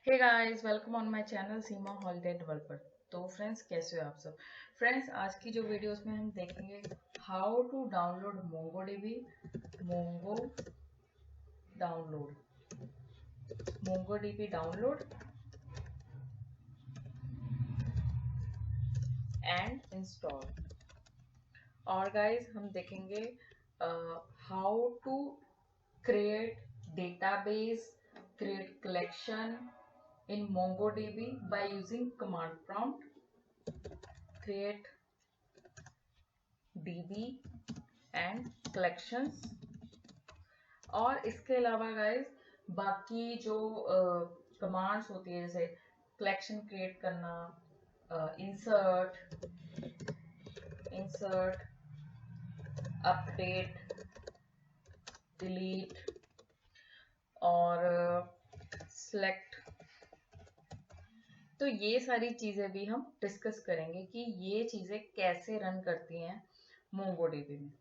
Hey guys, welcome on my channel Seema holiday developer. तो friends, कैसे हो आप सब। फ्रेंड्स, आज की जो वीडियो उसमें हम देखेंगे how to download MongoDB Mongo MongoDB download and install. और गाइस, हम देखेंगे how to create database, create collection in MongoDB by using command prompt, create DB and collections। और इसके अलावा गाइस बाकी जो कमांड्स होती है, जैसे कलेक्शन क्रिएट करना, इंसर्ट इंसर्ट अपडेट, डिलीट और सिलेक्ट। तो ये सारी चीजें भी हम डिस्कस करेंगे कि ये चीजें कैसे रन करती हैं मोंगोडीबी में।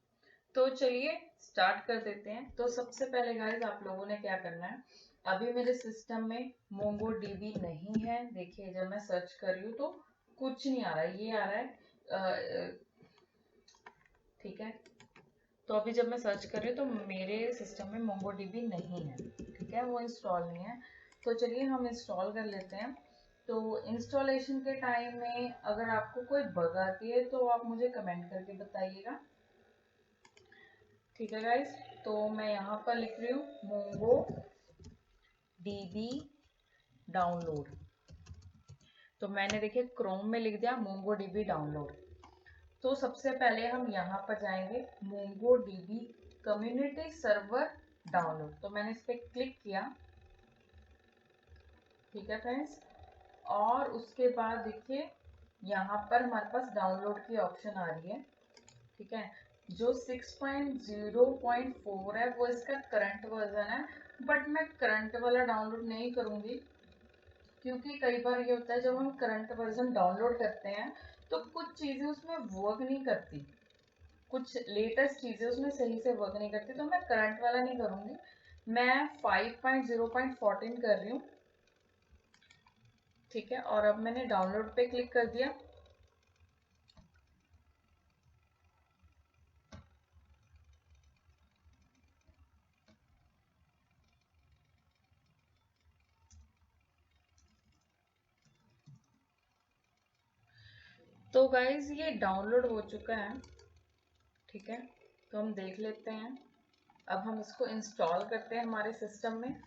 तो चलिए स्टार्ट कर देते हैं। तो सबसे पहले गाइस, आप लोगों ने क्या करना है, अभी मेरे सिस्टम में मोंगोडीबी नहीं है। देखिए, जब मैं सर्च कर रही हूँ तो कुछ नहीं आ रहा है, ये आ रहा है ठीक है। तो अभी जब मैं सर्च कर रही हूँ तो मेरे सिस्टम में मोंगोडीबी नहीं है, ठीक है, वो इंस्टॉल नहीं है। तो चलिए हम इंस्टॉल कर लेते हैं। तो इंस्टॉलेशन के टाइम में अगर आपको कोई बग आती है तो आप मुझे कमेंट करके बताइएगा, ठीक है गाइस। तो मैं यहाँ पर लिख रही हूँ मोंगो डीबी डाउनलोड। तो मैंने देखिए क्रोम में लिख दिया मोंगो डीबी डाउनलोड। तो सबसे पहले हम यहाँ पर जाएंगे Mongo dB community server download. तो मैंने इस पर क्लिक किया, ठीक है फ्रेंड्स। और उसके बाद देखिए यहाँ पर हमारे पास डाउनलोड की ऑप्शन आ रही है, ठीक है। जो 6.0.4 है वो इसका करंट वर्जन है, बट मैं करंट वाला डाउनलोड नहीं करूंगी, क्योंकि कई बार ये होता है जब हम करंट वर्जन डाउनलोड करते हैं तो कुछ चीज़ें उसमें वर्क नहीं करती, कुछ लेटेस्ट चीज़ें उसमें सही से वर्क नहीं करती। तो मैं करंट वाला नहीं करूंगी, मैं 5.0.14 कर रही हूँ, ठीक है। और अब मैंने डाउनलोड पे क्लिक कर दिया। तो गाइज ये डाउनलोड हो चुका है, ठीक है। तो हम देख लेते हैं। अब हम इसको इंस्टॉल करते हैं हमारे सिस्टम में।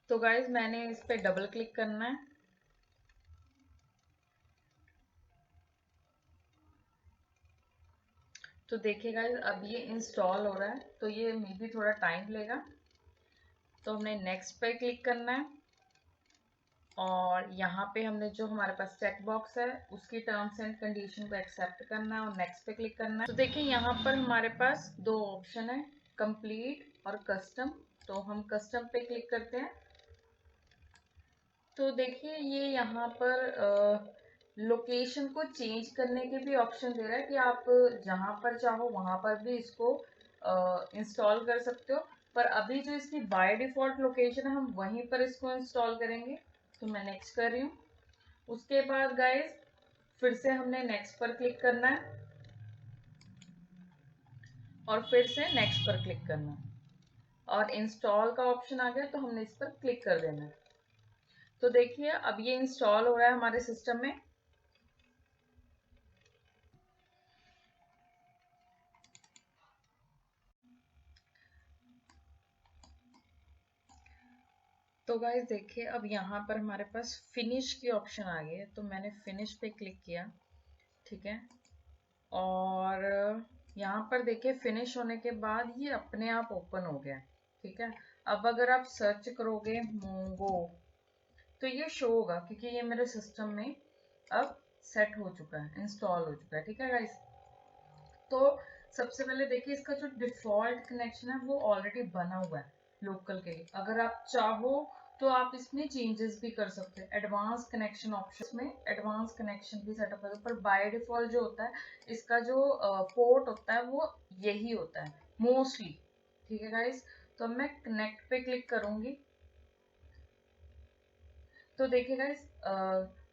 तो गाइज मैंने इस पे डबल क्लिक करना है। तो देखिए गाइज अब ये इंस्टॉल हो रहा है, तो ये मे बी थोड़ा टाइम लेगा। तो हमने नेक्स्ट पे क्लिक करना है और यहाँ पे हमने जो हमारे पास चेक बॉक्स है उसकी टर्म्स एंड कंडीशन को एक्सेप्ट करना है और नेक्स्ट पे क्लिक करना है। तो देखिए यहाँ पर हमारे पास दो ऑप्शन है, कंप्लीट और कस्टम। तो हम कस्टम पे क्लिक करते हैं। तो देखिए ये यहाँ पर लोकेशन को चेंज करने के भी ऑप्शन दे रहा है कि आप जहाँ पर चाहो वहाँ पर भी इसको इंस्टॉल कर सकते हो। पर अभी जो इसकी बाय डिफॉल्ट लोकेशन है हम वहीं पर इसको इंस्टॉल करेंगे। तो मैं नेक्स्ट कर रही हूँ। उसके बाद गाइस फिर से हमने नेक्स्ट पर क्लिक करना है और फिर से नेक्स्ट पर क्लिक करना है और इंस्टॉल का ऑप्शन आ गया तो हमने इस पर क्लिक कर देना है। तो देखिए अब ये इंस्टॉल हो रहा है हमारे सिस्टम में। तो गाइस देखिए अब यहाँ पर हमारे पास फिनिश की ऑप्शन आ गई है, तो मैंने फिनिश पे क्लिक किया, ठीक है। और यहाँ पर देखिए फिनिश होने के बाद ये अपने आप ओपन हो गया, ठीक है। अब अगर आप सर्च करोगे मोंगो तो ये शो होगा, क्योंकि ये मेरे सिस्टम में अब सेट हो चुका है, इंस्टॉल हो चुका है, ठीक है गाइस। तो सबसे पहले देखिए इसका जो डिफॉल्ट कनेक्शन है वो ऑलरेडी बना हुआ है लोकल के लिए। अगर आप चाहो तो आप इसमें चेंजेस भी कर सकते हैं। एडवांस कनेक्शन ऑप्शन में एडवांस कनेक्शन भी सेटअप है, पर बाय डिफॉल्ट जो होता है इसका जो पोर्ट होता है वो यही होता है मोस्टली, ठीक है गाइस। तो मैं कनेक्ट पे क्लिक करूंगी। तो देखिएगा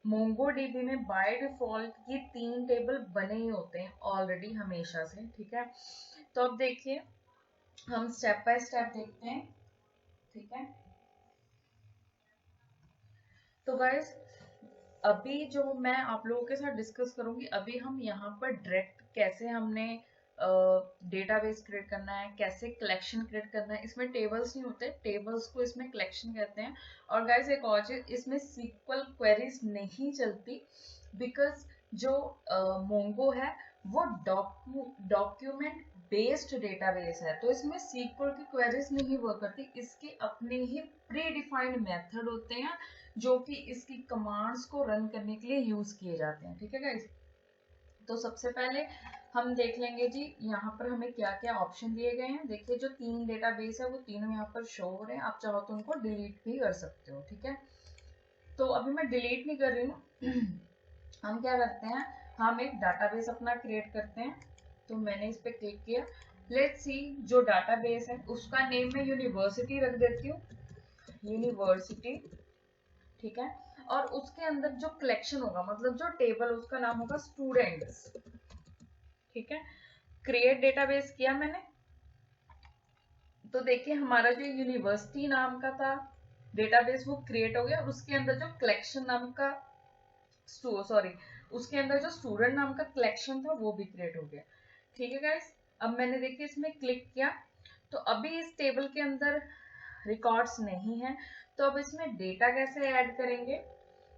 मोंगोडीबी में बाय डिफॉल्ट ये 3 टेबल बने ही होते हैं ऑलरेडी हमेशा से, ठीक है। तो अब देखिए हम स्टेप बाय स्टेप देखते हैं, ठीक है। तो गाइस अभी जो मैं आप लोगों के साथ डिस्कस करूंगी, अभी हम यहाँ पर डायरेक्ट कैसे हमने डेटाबेस क्रिएट करना है, कैसे कलेक्शन क्रिएट करना है। इसमें टेबल्स नहीं होते, टेबल्स को इसमें कलेक्शन कहते हैं। और गाइस एक और चीज, इसमें सीक्वल क्वेरीज नहीं चलती, बिकॉज जो मोंगो है वो डॉक्यूमेंट बेस्ड डेटाबेस है, तो इसमें सीक्वल की क्वेरीज नहीं वर्क करती। इसके अपने ही प्री डिफाइंड मेथड होते हैं जो कि इसकी कमांड्स को रन करने के लिए यूज किए जाते हैं, ठीक है गाइस। तो सबसे पहले हम देख लेंगे जी यहाँ पर हमें क्या क्या ऑप्शन दिए गए हैं। देखिए जो 3 डेटाबेस है वो तीनों यहाँ पर शो हो रहे हैं, आप चाहो तो उनको डिलीट भी कर सकते हो, ठीक है। तो अभी मैं डिलीट नहीं कर रही हूँ हम क्या करते हैं, हम एक डाटाबेस अपना क्रिएट करते हैं। तो मैंने इस पे क्लिक किया। लेट्स सी जो डाटाबेस है उसका नेम मैं यूनिवर्सिटी रख देती हूँ, यूनिवर्सिटी, ठीक है। और उसके अंदर जो कलेक्शन होगा, मतलब जो टेबल, उसका नाम होगा स्टूडेंट्स, ठीक है। क्रिएट डेटाबेस किया मैंने। तो देखिए हमारा जो यूनिवर्सिटी नाम का था डेटाबेस वो क्रिएट हो गया। उसके अंदर जो कलेक्शन नाम का उसके अंदर जो स्टूडेंट नाम का कलेक्शन था वो भी क्रिएट हो गया, ठीक है गाइस। अब मैंने देखिए इसमें क्लिक किया, तो अभी इस टेबल के अंदर रिकॉर्ड्स नहीं है, तो अब इसमें डेटा कैसे ऐड करेंगे।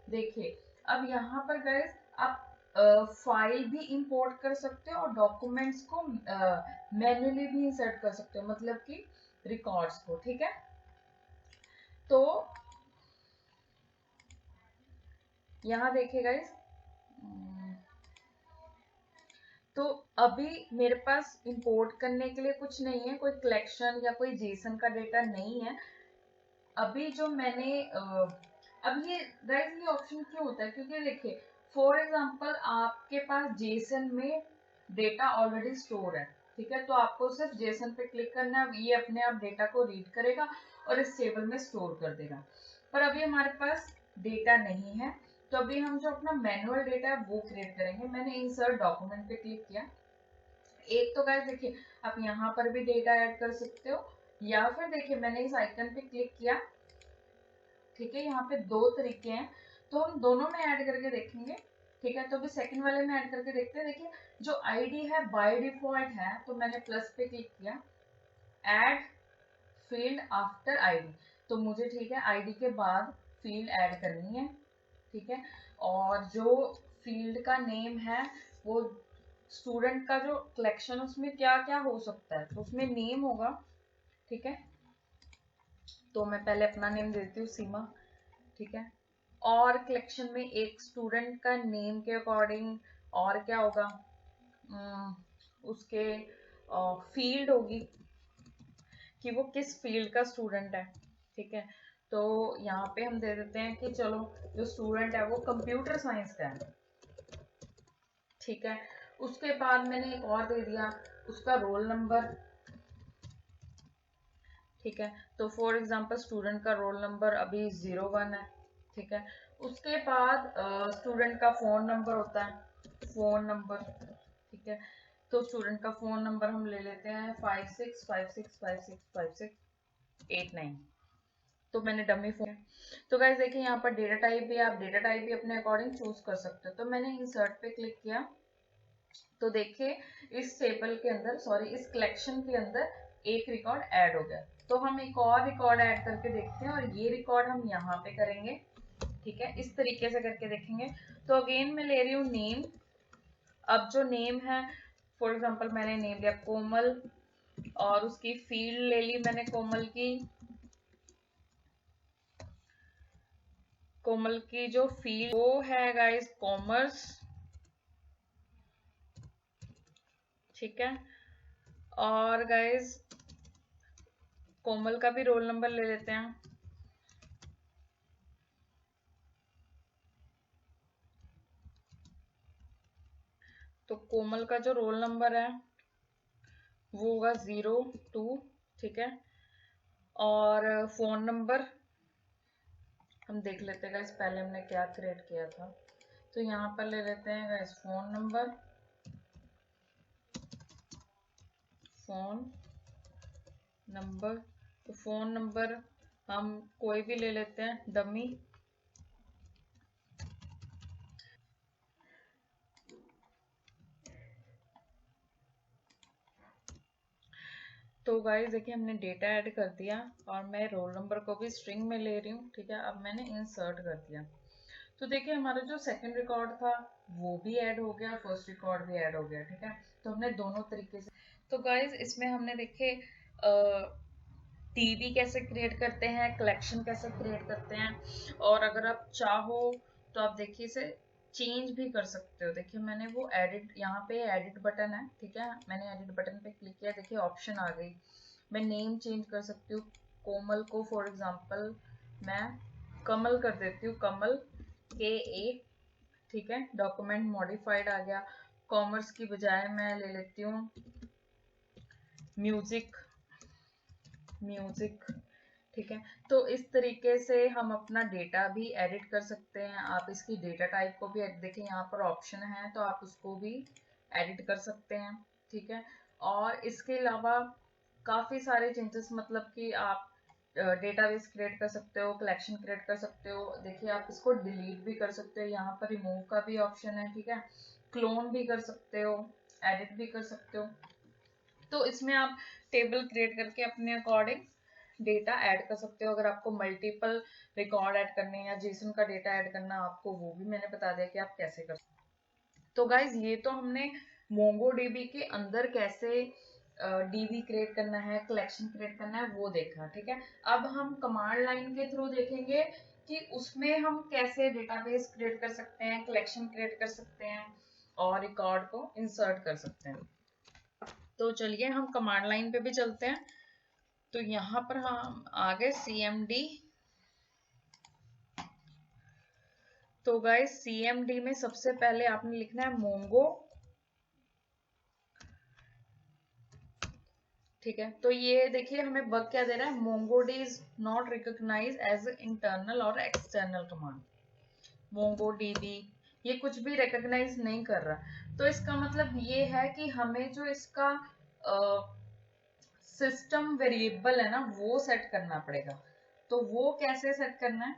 देखिए अब यहाँ पर गाइस आप फाइल भी इंपोर्ट कर सकते हो और डॉक्यूमेंट्स को मैन्युअली भी इंसर्ट कर सकते हो, मतलब कि रिकॉर्ड्स को, ठीक है। तो यहाँ देखिए गाइस, तो अभी मेरे पास इंपोर्ट करने के लिए कुछ नहीं है, कोई कलेक्शन या कोई जेसन का डेटा नहीं है। अभी जो मैंने अब ये गाइस ये ऑप्शन क्यों होता है, क्योंकि देखिए फॉर एग्जांपल आपके पास जेसन में डेटा ऑलरेडी स्टोर है, ठीक है। तो आपको सिर्फ जेसन पे क्लिक करना है, ये अपने आप डेटा को रीड करेगा और इस टेबल में स्टोर कर देगा। पर अभी हमारे पास डेटा नहीं है, तो अभी हम जो अपना मैनुअल डेटा है वो क्रिएट करेंगे। मैंने इंसर्ट डॉक्यूमेंट पे क्लिक किया। एक तो गाइस देखिए आप यहाँ पर भी डेटा ऐड कर सकते हो, या फिर देखिए मैंने इस आइकन पे क्लिक किया, ठीक है। यहाँ पे 2 तरीके हैं, तो हम दोनों में ऐड करके देखेंगे, ठीक है। तो अभी सेकंड वाले में ऐड करके देखते हैं। देखिए जो आईडी है बाय डिफॉल्ट है, तो मैंने प्लस पे क्लिक किया, ऐड फील्ड आफ्टर आईडी। तो मुझे, ठीक है, आईडी के बाद फील्ड ऐड करनी है, ठीक है। और जो फील्ड का नेम है वो स्टूडेंट का जो कलेक्शन उसमें क्या क्या हो सकता है, तो उसमें नेम होगा, ठीक है। तो मैं पहले अपना नेम देती हूँ सीमा, ठीक है। और कलेक्शन में एक स्टूडेंट का नेम के अकॉर्डिंग और क्या होगा, उसके फील्ड होगी कि वो किस फील्ड का स्टूडेंट है, ठीक है। तो यहाँ पे हम दे देते हैं कि चलो जो स्टूडेंट है वो कंप्यूटर साइंस का है, ठीक है। उसके बाद मैंने एक और दे दिया उसका रोल नंबर, ठीक है। तो फॉर एग्जांपल स्टूडेंट का रोल नंबर अभी 01 है, ठीक है। उसके बाद स्टूडेंट का फोन नंबर होता है, फोन नंबर, ठीक है। तो स्टूडेंट का फोन नंबर हम ले लेते हैं 5656565689। तो मैंने डमी फोन, तो गाइस देखिए यहाँ पर डेटा टाइप भी, आप डेटा टाइप भी अपने अकॉर्डिंग चूज कर सकते हो। तो मैंने इंसर्ट पे क्लिक किया, तो देखिए इस टेबल के अंदर, सॉरी इस कलेक्शन के अंदर एक रिकॉर्ड ऐड हो गया। तो हम एक और रिकॉर्ड ऐड करके देखते हैं, और ये रिकॉर्ड हम यहाँ पे करेंगे, ठीक है। इस तरीके से करके देखेंगे। तो अगेन मैं ले रही हूँ नेम। अब जो नेम है, फॉर एग्जांपल मैंने नेम लिया कोमल, और उसकी फील्ड ले ली मैंने कोमल की जो फील्ड वो है गाइस कॉमर्स, ठीक है। और गाइस कोमल का भी रोल नंबर ले लेते हैं, तो कोमल का जो रोल नंबर है वो होगा 02, ठीक है। और फोन नंबर हम देख लेते हैं गाइस पहले हमने क्या क्रिएट किया था। तो यहाँ पर ले लेते हैं गाइस फोन नंबर, तो फोन नंबर हम कोई भी ले लेते हैं डमी। तो गाइस देखिए हमने डेटा ऐड कर दिया और मैं रोल नंबर को भी स्ट्रिंग में ले रही हूँ, ठीक है। अब मैंने इंसर्ट कर दिया, तो देखिए हमारा जो सेकंड रिकॉर्ड था वो भी ऐड हो गया, फर्स्ट रिकॉर्ड भी ऐड हो गया, ठीक है। तो हमने दोनों तरीके से, तो गाइस इसमें हमने देखे टीवी कैसे क्रिएट करते हैं, कलेक्शन कैसे क्रिएट करते हैं, और अगर आप चाहो तो आप देखिए इसे चेंज भी कर सकते हो। देखिए मैंने वो एडिट, यहाँ पे एडिट बटन है, ठीक है, मैंने एडिट बटन पे क्लिक किया, देखिए ऑप्शन आ गई। मैं नेम चेंज कर सकती हूँ, कोमल को फॉर एग्जांपल मैं कमल कर देती हूँ, कमल KA, ठीक है। डॉक्यूमेंट मॉडिफाइड आ गया। कॉमर्स की बजाय मैं ले लेती हूँ म्यूजिक, ठीक है। तो इस तरीके से हम अपना डेटा भी एडिट कर सकते हैं। आप इसकी डेटा टाइप को भी देखिए यहाँ पर ऑप्शन है, तो आप उसको भी एडिट कर सकते हैं, ठीक है। और इसके अलावा काफी सारे चेंजेस, मतलब कि आप डेटाबेस क्रिएट कर सकते हो, कलेक्शन क्रिएट कर सकते हो। देखिए आप इसको डिलीट भी कर सकते हो, यहाँ पर रिमूव का भी ऑप्शन है, ठीक है। क्लोन भी कर सकते हो, एडिट भी कर सकते हो। तो इसमें आप टेबल क्रिएट करके अपने अकॉर्डिंग डेटा ऐड कर सकते हो। अगर आपको मल्टीपल रिकॉर्ड ऐड करने हैं या जेसन का डेटा ऐड करना आपको, वो भी मैंने बता दिया कि आप कैसे कर सकते हो। तो गाइज ये तो हमने मोंगोडीबी के अंदर कैसे डीबी क्रिएट करना है, कलेक्शन क्रिएट करना है, वो देखा, ठीक है। अब हम कमांड लाइन के थ्रू देखेंगे कि उसमें हम कैसे डेटाबेस क्रिएट कर सकते हैं, कलेक्शन क्रिएट कर सकते हैं और रिकॉर्ड को इंसर्ट कर सकते हैं। तो चलिए हम कमांड लाइन पे भी चलते हैं। तो यहाँ पर हम आ गए CMD। तो गाइस CMD में सबसे पहले आपने लिखना है मोंगो, ठीक है। तो ये देखिए हमें बग क्या दे रहा है, mongod is not recognise as internal और एक्सटर्नल कमांड। मोंगोडीबी ये कुछ भी रिकॉग्नाइज नहीं कर रहा। तो इसका मतलब ये है कि हमें जो इसका सिस्टम वेरिएबल है ना, वो सेट करना पड़ेगा। तो वो कैसे सेट करना है,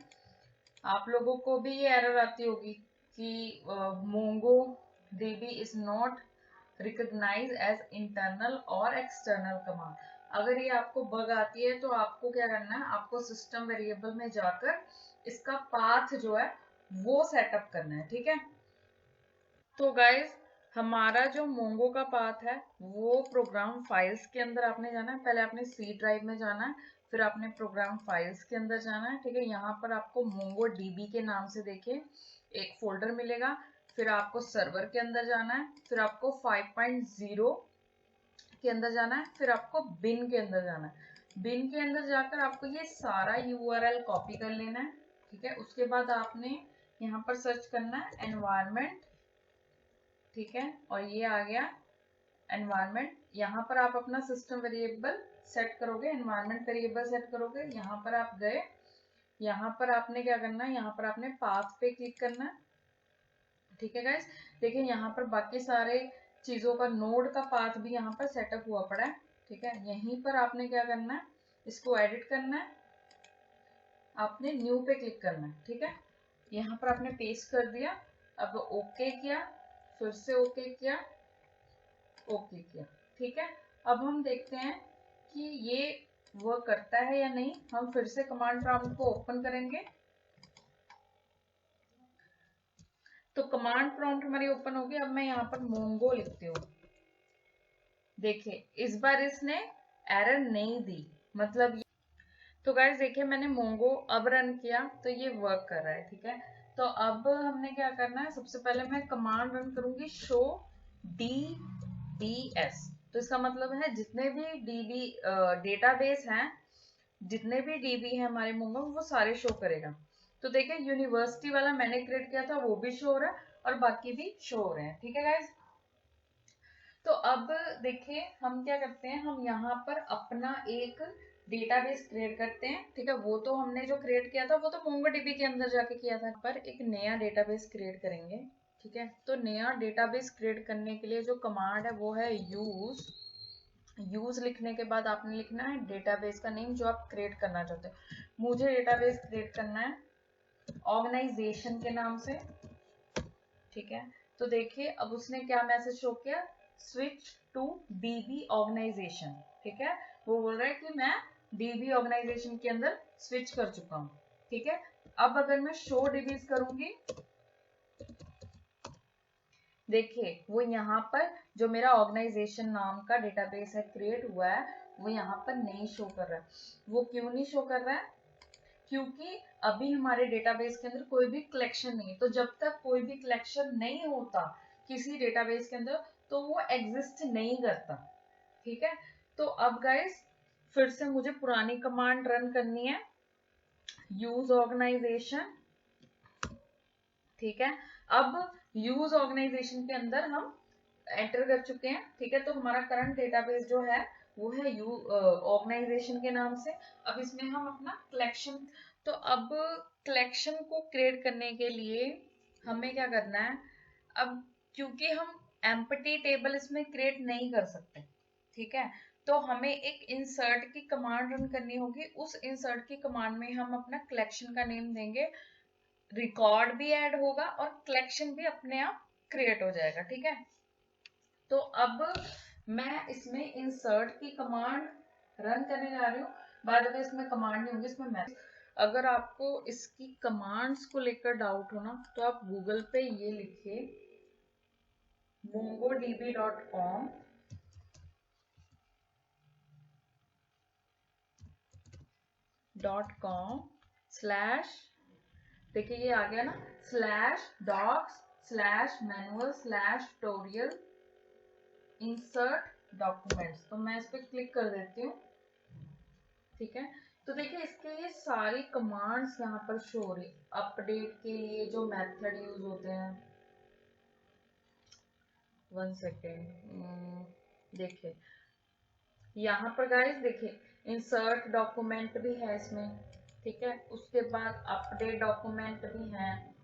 आप लोगों को भी ये एरर आती होगी कि Mongo DB is not recognise as internal और एक्सटर्नल कमांड। अगर ये आपको बग आती है तो आपको क्या करना है, आपको सिस्टम वेरिएबल में जाकर इसका पाथ जो है वो सेटअप करना है, ठीक है। तो गाइज हमारा जो मोंगो का पाथ है वो प्रोग्राम फाइल्स के अंदर आपने जाना है। पहले आपने C ड्राइव में जाना है, फिर आपने प्रोग्राम फाइल्स के अंदर जाना है, ठीक है। यहाँ पर आपको मोंगो डीबी के नाम से देखिए एक फोल्डर मिलेगा। फिर आपको सर्वर के अंदर जाना है, फिर आपको 5.0 के अंदर जाना है, फिर आपको बिन के अंदर जाना है। बिन के अंदर जाकर आपको ये सारा URL कॉपी कर लेना है, ठीक है। उसके बाद आपने यहाँ पर सर्च करना है एनवायरमेंट, ठीक है। और ये आ गया एनवायरमेंट। यहाँ पर आप अपना सिस्टम वेरिएबल सेट करोगे, एनवायरमेंट वेरिएबल सेट करोगे। यहाँ पर आप गए, यहाँ पर आपने क्या करना है, यहाँ पर आपने पाथ पे क्लिक करना है, ठीक है गाइस। देखिए यहाँ पर बाकी सारे चीजों का नोड का पाथ भी यहाँ पर सेटअप हुआ पड़ा है, ठीक है। यहीं पर आपने क्या करना है, इसको एडिट करना है, आपने न्यू पे क्लिक करना है, ठीक है। यहाँ पर आपने पेस्ट कर दिया, अब ओके किया, फिर से ओके किया, ओके किया, ठीक है। अब हम देखते हैं कि ये वर्क करता है या नहीं। हम फिर से कमांड प्रॉम्प्ट को ओपन करेंगे, तो कमांड प्रॉम्प्ट हमारी ओपन होगी। अब मैं यहाँ पर मोंगो लिखती हूँ, देखिए इस बार इसने एरर नहीं दी, मतलब तो गाइस देखिए मैंने मोंगो अब रन किया तो ये वर्क कर रहा है, ठीक है। तो अब हमने क्या करना है, सबसे पहले मैं कमांड रन करूंगी शो DBS। तो इसका मतलब है जितने भी डीबी डेटाबेस हैं, जितने भी डीबी है हमारे मोंगो वो सारे शो करेगा। तो देखिए यूनिवर्सिटी वाला मैंने क्रिएट किया था वो भी शो हो रहा है और बाकी भी शो हो रहे हैं, ठीक है गाइस। तो अब देखिए हम क्या करते हैं, हम यहाँ पर अपना एक डेटाबेस क्रिएट करते हैं, ठीक है। वो तो हमने जो क्रिएट किया था वो तो मोंगोडीबी के अंदर जाके किया था, पर एक नया डेटाबेस क्रिएट करेंगे, ठीक है। तो नया डेटाबेस क्रिएट करने के लिए जो कमांड है वो है यूज लिखने के बाद आपने लिखना है डेटाबेस का नेम जो आप क्रिएट करना चाहते हो। मुझे डेटाबेस क्रिएट करना है ऑर्गेनाइजेशन के नाम से, ठीक है। तो देखिए अब उसने क्या मैसेज शो किया, स्विच टू डीबी ऑर्गेनाइजेशन, ठीक है। वो बोल रहा है कि मैं डीबी ऑर्गेनाइजेशन के अंदर स्विच कर चुका हूँ, ठीक है। अब अगर मैं शो डीबीज करूंगी, देखिए वो यहाँ पर जो मेरा ऑर्गेनाइजेशन नाम का डेटाबेस है क्रिएट हुआ है वो यहाँ पर नहीं शो कर रहा है। वो क्यों नहीं शो कर रहा है, क्योंकि अभी हमारे डेटाबेस के अंदर कोई भी कलेक्शन नहीं है। तो जब तक कोई भी कलेक्शन नहीं होता किसी डेटाबेस के अंदर तो वो एग्जिस्ट नहीं करता, ठीक है। तो अब गाइस फिर से मुझे पुरानी कमांड रन करनी है, यूज ऑर्गेनाइजेशन, ठीक है। अब यूज ऑर्गेनाइजेशन के अंदर हम एंटर कर चुके हैं, ठीक है। तो हमारा करंट डेटाबेस जो है वो है ऑर्गेनाइजेशन के नाम से। अब इसमें हम अपना कलेक्शन, तो अब कलेक्शन को क्रिएट करने के लिए हमें क्या करना है, अब क्योंकि हम एम्प्टी टेबल इसमें क्रिएट नहीं कर सकते, ठीक है। तो हमें एक इंसर्ट की कमांड रन करनी होगी। उस इंसर्ट की कमांड में हम अपना कलेक्शन का नेम देंगे, रिकॉर्ड भी ऐड होगा और कलेक्शन भी अपने आप क्रिएट हो जाएगा, ठीक है। तो अब मैं इसमें इंसर्ट की कमांड रन करने जा रही हूँ। बाय द वे इसमें कमांड नहीं होगी, इसमें मैसेज। अगर आपको इसकी कमांड्स को लेकर डाउट हो ना तो आप गूगल पे ये लिखिए mongodb.com .com/, देखिए ये आ गया ना, /docs/manual/tutorial इंसर्ट डॉक्यूमेंट्स। तो मैं इस पर क्लिक कर देती हूँ, ठीक है। तो देखिए इसके ये सारी कमांड्स यहाँ पर शो हो रही। अपडेट के लिए जो मेथड यूज होते हैं, 1 सेकेंड, देखिए यहाँ पर गाइस देखिए इंसर्ट डॉक्यूमेंट भी है इसमें, ठीक है। उसके बाद अपडेट डॉक्यूमेंट भी है,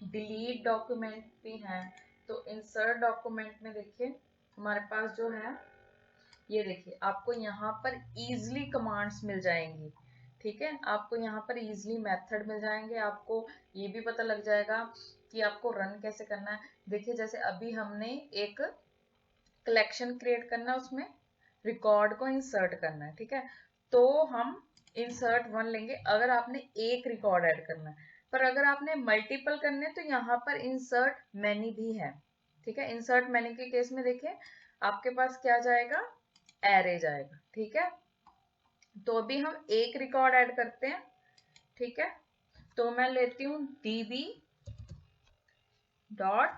डिलीट डॉक्यूमेंट भी है। तो इंसर्ट डॉक्यूमेंट में देखिए हमारे पास जो है ये देखिए आपको यहाँ पर इजीली कमांड्स मिल जाएंगी, ठीक है। आपको यहाँ पर इजीली मेथड मिल जाएंगे, आपको ये भी पता लग जाएगा कि आपको रन कैसे करना है। देखिए जैसे अभी हमने एक कलेक्शन क्रिएट करना है, उसमें रिकॉर्ड को इंसर्ट करना है, ठीक है। तो हम इंसर्ट 1 लेंगे अगर आपने एक रिकॉर्ड ऐड करना है, पर अगर आपने मल्टीपल करने तो यहाँ पर इंसर्ट मैनी भी है, ठीक है। इंसर्ट मैनी के केस में देखिए आपके पास क्या जाएगा, एरे जाएगा, ठीक है। तो अभी हम एक रिकॉर्ड ऐड करते हैं, ठीक है। तो मैं लेती हूँ db डॉट,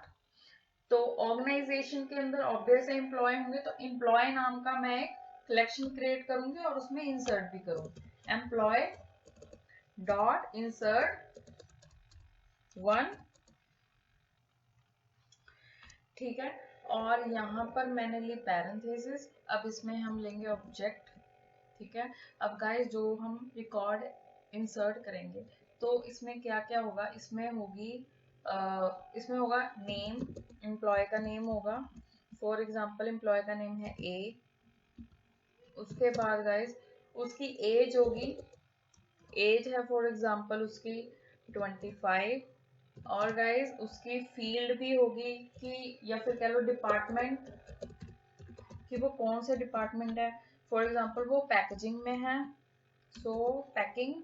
तो ऑर्गेनाइजेशन के अंदर ऑब्वियस एम्प्लॉय होंगे तो एम्प्लॉय नाम का मैं एक कलेक्शन क्रिएट करूंगी और उसमें इंसर्ट भी करूंगी, एम्प्लॉय डॉट इंसर्ट 1, ठीक है। और यहाँ पर मैंने ली पैरेंथेसिस। अब इसमें हम लेंगे ऑब्जेक्ट, ठीक है। अब गाइस जो हम रिकॉर्ड इंसर्ट करेंगे तो इसमें क्या क्या होगा, इसमें होगी इसमें होगा नेम, एम्प्लॉय का नेम होगा। फॉर एग्जांपल एम्प्लॉय का नेम है ए। उसके बाद गाइस उसकी एज होगी, एज है फॉर एग्जांपल उसकी 25। और गाइस उसकी फील्ड भी होगी कि या फिर कह लो डिपार्टमेंट, कि वो कौन से डिपार्टमेंट है। फॉर एग्जांपल वो पैकेजिंग में है, सो पैकिंग,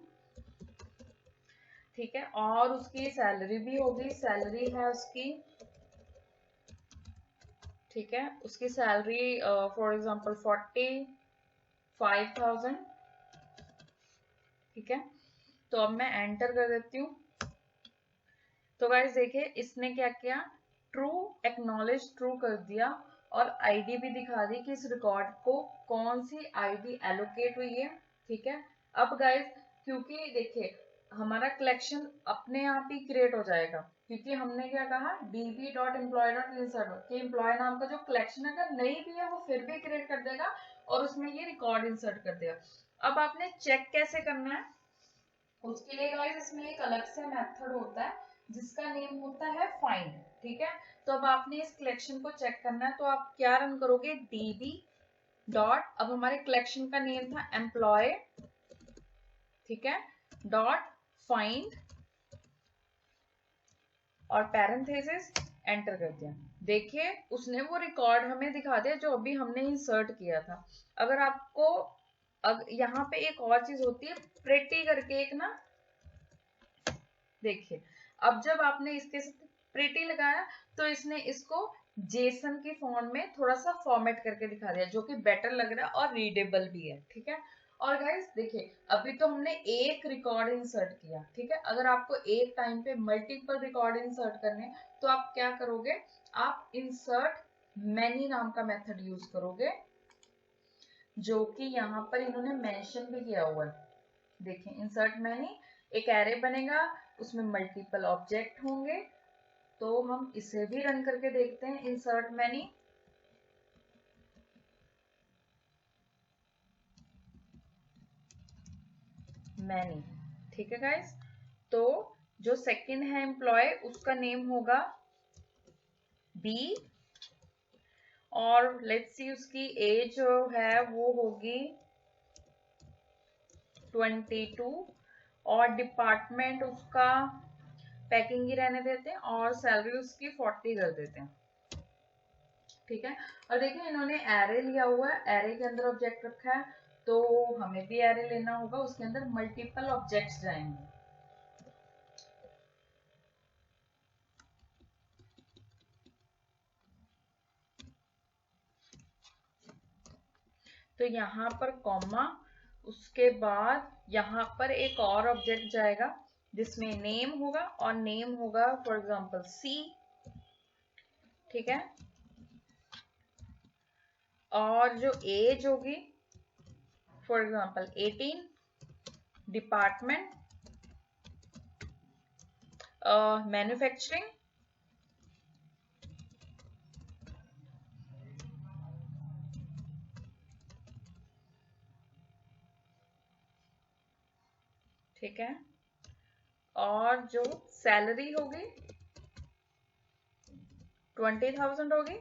ठीक है। और उसकी सैलरी भी होगी, सैलरी है उसकी, ठीक है। उसकी सैलरी फॉर एग्जांपल 45,000, ठीक है। तो अब मैं एंटर कर देती हूँ। तो गाइस देखिए इसने क्या किया, ट्रू एक्नॉलेज ट्रू कर दिया और आईडी भी दिखा दी कि इस रिकॉर्ड को कौन सी आईडी एलोकेट हुई है, ठीक है। अब गाइस क्योंकि देखिए हमारा कलेक्शन अपने आप ही क्रिएट हो जाएगा, क्योंकि हमने क्या कहा db.employee.insert कि एम्प्लॉय नाम का जो कलेक्शन अगर नहीं भी है वो फिर भी क्रिएट कर देगा और उसमें ये रिकॉर्ड इंसर्ट कर देगा। अब आपने चेक कैसे करना है, उसके लिए गाइस इसमें एक अलग से मेथड होता है जिसका नेम होता है फाइंड। ठीक है, तो अब आपने इस कलेक्शन को चेक करना है, तो आप क्या रन करोगे, db डॉट, अब हमारे कलेक्शन का नेम था एम्प्लॉय, ठीक है, डॉट फाइंड और पैरेंथेसिस, एंटर कर दिया। देखिए उसने वो रिकॉर्ड हमें दिखा दिया जो अभी हमने इंसर्ट किया था। अगर आपको यहाँ पे एक और चीज होती है प्रेटी करके एक ना, देखिए अब जब आपने इसके साथ प्रेटी लगाया तो इसने इसको जेसन की फॉर्म में थोड़ा सा फॉर्मेट करके दिखा दिया जो कि बेटर लग रहा है और रीडेबल भी है। ठीक है, और गाइस देखिए अभी तो हमने एक रिकॉर्ड इंसर्ट किया, ठीक है, अगर आपको एक टाइम पे मल्टीपल रिकॉर्ड इंसर्ट करने तो आप क्या करोगे, आप इंसर्ट मैनी नाम का मेथड यूज करोगे जो कि यहाँ पर इन्होंने मेंशन भी किया हुआ है। देखिए इंसर्ट मैनी, एक एरे बनेगा उसमें मल्टीपल ऑब्जेक्ट होंगे, तो हम इसे भी रन करके देखते हैं, इंसर्ट मैनी। मैनी, ठीक है गाइस, तो जो सेकंड है एम्प्लॉय उसका नेम होगा बी, और लेट्स सी उसकी एज जो है वो होगी 22, और डिपार्टमेंट उसका पैकिंग ही रहने देते हैं और सैलरी उसकी 40 कर देते हैं। ठीक है, और देखिए इन्होंने एरे लिया हुआ है, एरे के अंदर ऑब्जेक्ट रखा है, तो हमें भी एरे लेना होगा, उसके अंदर मल्टीपल ऑब्जेक्ट्स जाएंगे। तो यहाँ पर कॉमा, उसके बाद यहाँ पर एक और ऑब्जेक्ट जाएगा जिसमें नेम होगा, और नेम होगा फॉर एग्जांपल सी, ठीक है, और जो एज होगी फॉर एग्जांपल 18, डिपार्टमेंट मैन्युफैक्चरिंग, ठीक है, और जो सैलरी होगी 20,000 होगी।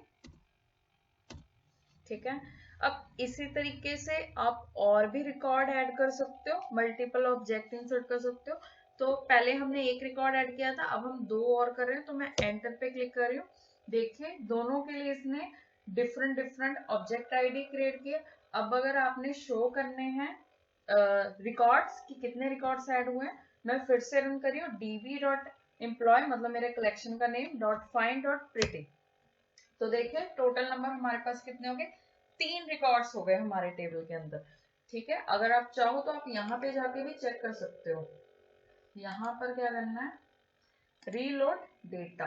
ठीक है, अब इसी तरीके से आप और भी रिकॉर्ड ऐड कर सकते हो, मल्टीपल ऑब्जेक्ट इंसर्ट कर सकते हो। तो पहले हमने एक रिकॉर्ड ऐड किया था, अब हम 2 और कर रहे हैं, तो मैं एंटर पे क्लिक कर रही हूँ। देखिए दोनों के लिए इसने different different object ID create किए। अब अगर आपने शो करने हैं रिकॉर्ड्स कि कितने रिकॉर्ड्स ऐड हुए हैं, मैं फिर से रन कर रही हूँ, db डॉट एम्प्लॉय मतलब मेरे कलेक्शन का name dot find dot pretty. तो देखिए टोटल नंबर हमारे पास कितने हो गए, 3 रिकॉर्ड्स हो गए हमारे टेबल के अंदर। ठीक है, अगर आप चाहो तो आप यहाँ पे जाके भी चेक कर सकते हो। यहाँ पर क्या करना है, रीलोड डेटा।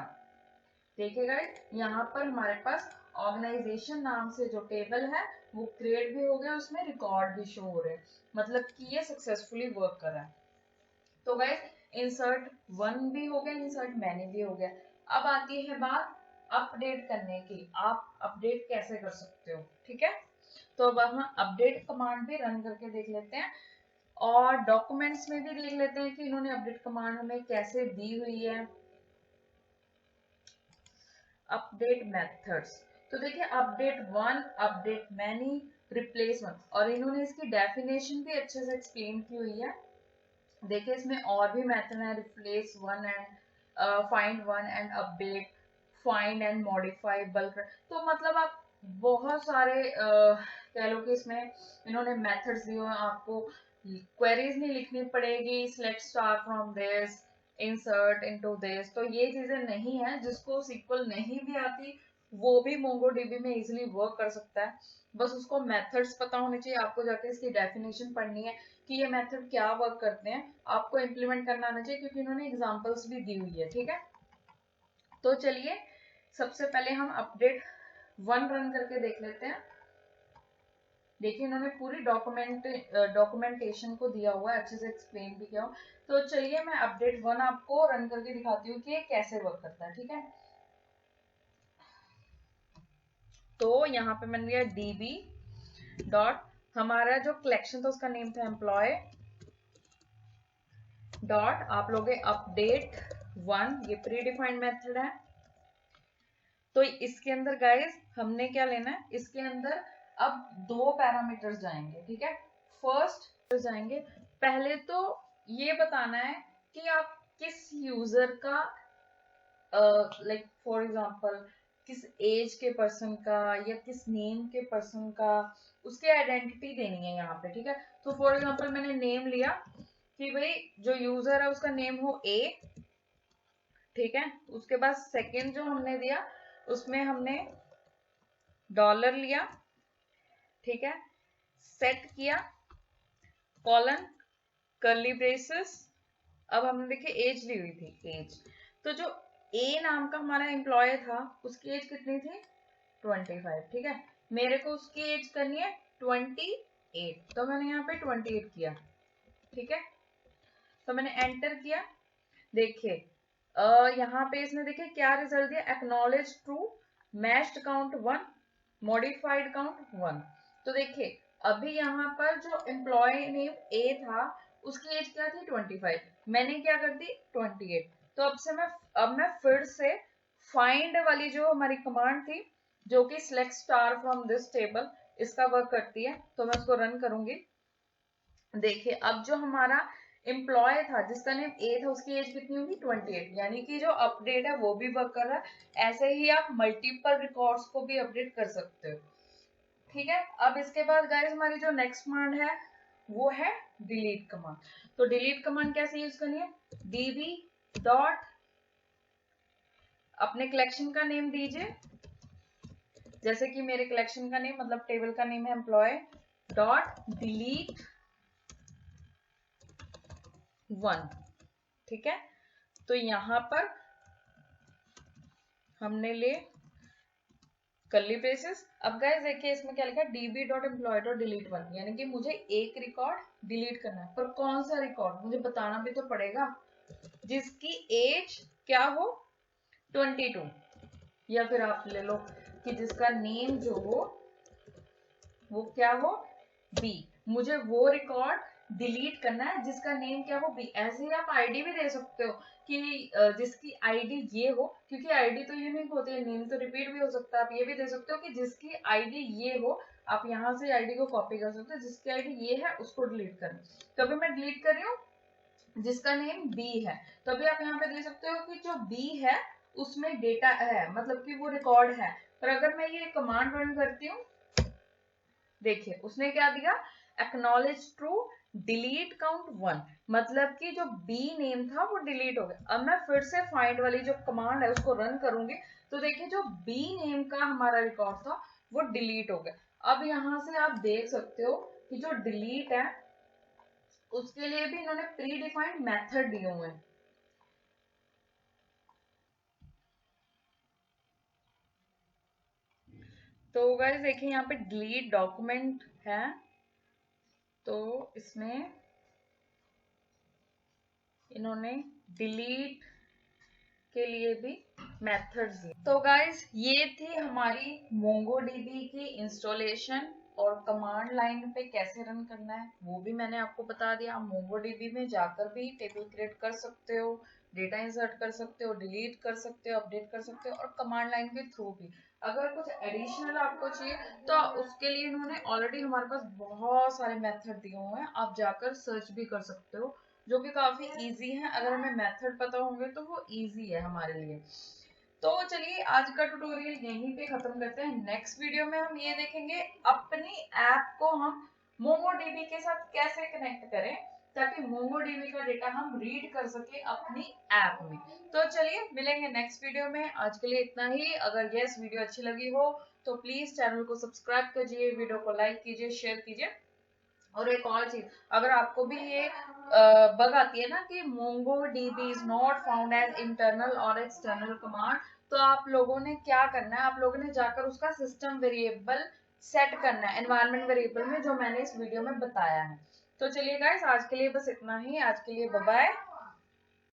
देखिएगा यहाँ पर हमारे पास ऑर्गेनाइजेशन नाम से जो टेबल है वो क्रिएट भी हो गया, उसमें रिकॉर्ड भी शो हो रहे हैं, मतलब कि ये सक्सेसफुली वर्क कर रहा है। तो गाइस इंसर्ट वन भी हो गया, इंसर्ट मैनी भी हो गया। अब आती है बात अपडेट करने की, आप अपडेट कैसे कर सकते हो। ठीक है, तो अब हम अपडेट कमांड भी रन करके देख लेते हैं, और डॉक्यूमेंट्स में भी देख लेते हैं कि इन्होंने अपडेट कमांड हमें कैसे दी हुई है। अपडेट मेथड्स, तो देखिए update one, update many, replace one, और इन्होंने इसकी डेफिनेशन भी अच्छे से एक्सप्लेन की हुई है। देखिए इसमें और भी मेथड है, replace one and find one and update, find and modify, bulk, तो मतलब आप बहुत सारे कह लो कि इसमें इन्होंने मेथड्स दिए हैं, आपको क्वेरीज नहीं लिखनी पड़ेगी, select star from this, insert into this, तो ये चीजें नहीं है। जिसको सीक्वल नहीं भी आती वो भी मोंगोडीबी में इजिली वर्क कर सकता है, बस उसको मेथड्स पता होने चाहिए, आपको जाके इसकी डेफिनेशन पढ़नी है कि ये मेथड क्या वर्क करते हैं, आपको इम्प्लीमेंट करना आना चाहिए क्योंकि इन्होंने एग्जांपल्स भी दी हुई है। ठीक है, तो चलिए सबसे पहले हम अपडेट वन रन करके देख लेते हैं। देखिए इन्होंने पूरी डॉक्यूमेंटेशन को दिया हुआ है, अच्छे से एक्सप्लेन भी किया हो। तो चलिए मैं अपडेट वन आपको रन करके दिखाती हूँ कि ये कैसे वर्क करता है। ठीक है, तो यहाँ पे मैंने लिया db डॉट हमारा जो कलेक्शन था उसका नेम था एम्प्लॉय डॉट, आप लोगे अपडेट 1, ये प्री डिफाइंड मेथड है। तो इसके अंदर गाइस हमने क्या लेना है, इसके अंदर अब 2 पैरामीटर्स जाएंगे, ठीक है। फर्स्ट जाएंगे, पहले तो ये बताना है कि आप किस यूजर का लाइक फॉर एग्जांपल किस एज के पर्सन का या किस नेम के पर्सन का, उसकी आइडेंटिटी देनी है यहाँ पे, ठीक है। तो फॉर एग्जांपल मैंने नेम लिया कि भाई जो यूजर है उसका नेम हो ए, ठीक है। उसके बाद सेकंड जो हमने दिया उसमें हमने डॉलर लिया, ठीक है, सेट किया, कॉलन, कर्ली ब्रेसेस। अब हमने देखिए एज ली हुई थी, एज, तो जो ए नाम का हमारा एम्प्लॉय था उसकी एज कितनी थी 25, ठीक है। मेरे को उसकी एज करनी है 28, तो मैंने यहाँ पे 28 किया, ठीक है। तो मैंने एंटर किया, देखिए यहाँ पे इसने देखिए क्या रिजल्ट दिया, acknowledge true, matched count 1, modified count 1। तो देखिए अभी यहाँ पर जो एम्प्लॉय नेम ए था उसकी एज क्या थी 25, मैंने क्या कर दी 28। तो अब मैं फिर से फाइंड वाली जो हमारी कमांड थी जो कि select star from this table, इसका वर्क करती है, तो मैं उसको रन करूंगी। देखिए अब जो हमारा एम्प्लॉय था जिसका नेम ए था उसकी एज कितनी होगी 28, यानी कि जो अपडेट है वो भी वर्क कर रहा है। ऐसे ही आप मल्टीपल रिकॉर्ड्स को भी अपडेट कर सकते हो, ठीक है। अब इसके बाद गाइस हमारी जो नेक्स्ट कमांड है वो है डिलीट कमांड। तो डिलीट कमांड कैसे यूज करनी है, db डॉट अपने कलेक्शन का नेम दीजिए, जैसे कि मेरे कलेक्शन का नेम मतलब टेबल का नेम है एम्प्लॉय डॉट डिलीट 1, ठीक है। तो यहां पर हमने ले कर्ली ब्रेसेस। अब गाइस देखिए इसमें क्या लिखा है, db dot employ dot delete 1, यानी कि मुझे एक रिकॉर्ड डिलीट करना है, पर कौन सा रिकॉर्ड मुझे बताना भी तो पड़ेगा, जिसकी एज क्या हो 22, या फिर आप ले लो कि जिसका नेम जो हो वो क्या हो बी, मुझे वो रिकॉर्ड डिलीट करना है जिसका नेम क्या हो बी। ऐसे ही आप आईडी भी दे सकते हो कि जिसकी आईडी ये हो, क्योंकि आईडी तो यूनिक होती है, नेम तो रिपीट भी हो सकता है। आप ये भी दे सकते हो कि जिसकी आईडी ये हो, आप यहाँ से आईडी को कॉपी कर सकते हो, जिसकी आईडी ये है उसको डिलीट करना। तो अभी मैं डिलीट कर रही हूँ जिसका नेम बी है, तो अभी आप यहाँ पे दे सकते हो कि जो बी है उसमें डेटा है, मतलब कि वो रिकॉर्ड है। पर अगर मैं ये कमांड रन करती हूँ, देखिए उसने क्या दिया, एक्नॉलेज ट्रू, डिलीट काउंट 1, मतलब कि जो बी नेम था वो डिलीट हो गया। अब मैं फिर से फाइंड वाली जो कमांड है उसको रन करूंगी, तो देखिए जो बी नेम का हमारा रिकॉर्ड था वो डिलीट हो गया। अब यहां से आप देख सकते हो कि जो डिलीट है उसके लिए भी इन्होंने प्री डिफाइंड मेथड दिए हुए हैं। तो गाइस देखिए यहाँ पे डिलीट डॉक्यूमेंट है, तो इसमें इन्होंने डिलीट के लिए भी मेथड्स दिए। तो गाइस ये थी हमारी मोंगोडीबी की इंस्टॉलेशन, और कमांड लाइन पे कैसे रन करना है वो भी मैंने आपको बता दिया। आप मोंगोडीबी में जाकर भी टेबल क्रिएट कर सकते हो, डेटा इंसर्ट कर सकते हो, डिलीट कर सकते हो, अपडेट कर सकते हो, और कमांड लाइन के थ्रू भी। अगर कुछ एडिशनल आपको चाहिए तो उसके लिए इन्होंने ऑलरेडी हमारे पास बहुत सारे मेथड दिए हुए हैं, आप जाकर सर्च भी कर सकते हो, जो कि काफी इजी है। अगर हमें मेथड पता होंगे तो वो इजी है हमारे लिए। तो चलिए आज का ट्यूटोरियल यहीं पे खत्म करते हैं। नेक्स्ट वीडियो में हम ये देखेंगे अपनी ऐप को हम मोंगोडीबी के साथ कैसे कनेक्ट करें, ताकि मोंगोडीबी का डेटा हम रीड कर सके अपनी ऐप में। तो चलिए मिलेंगे नेक्स्ट वीडियो में, आज के लिए इतना ही। अगर ये वीडियो अच्छी लगी हो तो प्लीज चैनल को सब्सक्राइब कीजिए, वीडियो को लाइक कीजिए, शेयर कीजिए। और एक और चीज, अगर आपको भी ये बग आती है ना कि MongoDB is not found as internal और एक्सटर्नल कमांड, तो आप लोगों ने क्या करना है, आप लोगों ने जाकर उसका सिस्टम वेरिएबल सेट करना है एनवायरनमेंट वेरिएबल में, जो मैंने इस वीडियो में बताया है। तो चलिए गाइस आज के लिए बस इतना ही, आज के लिए बाय बाय।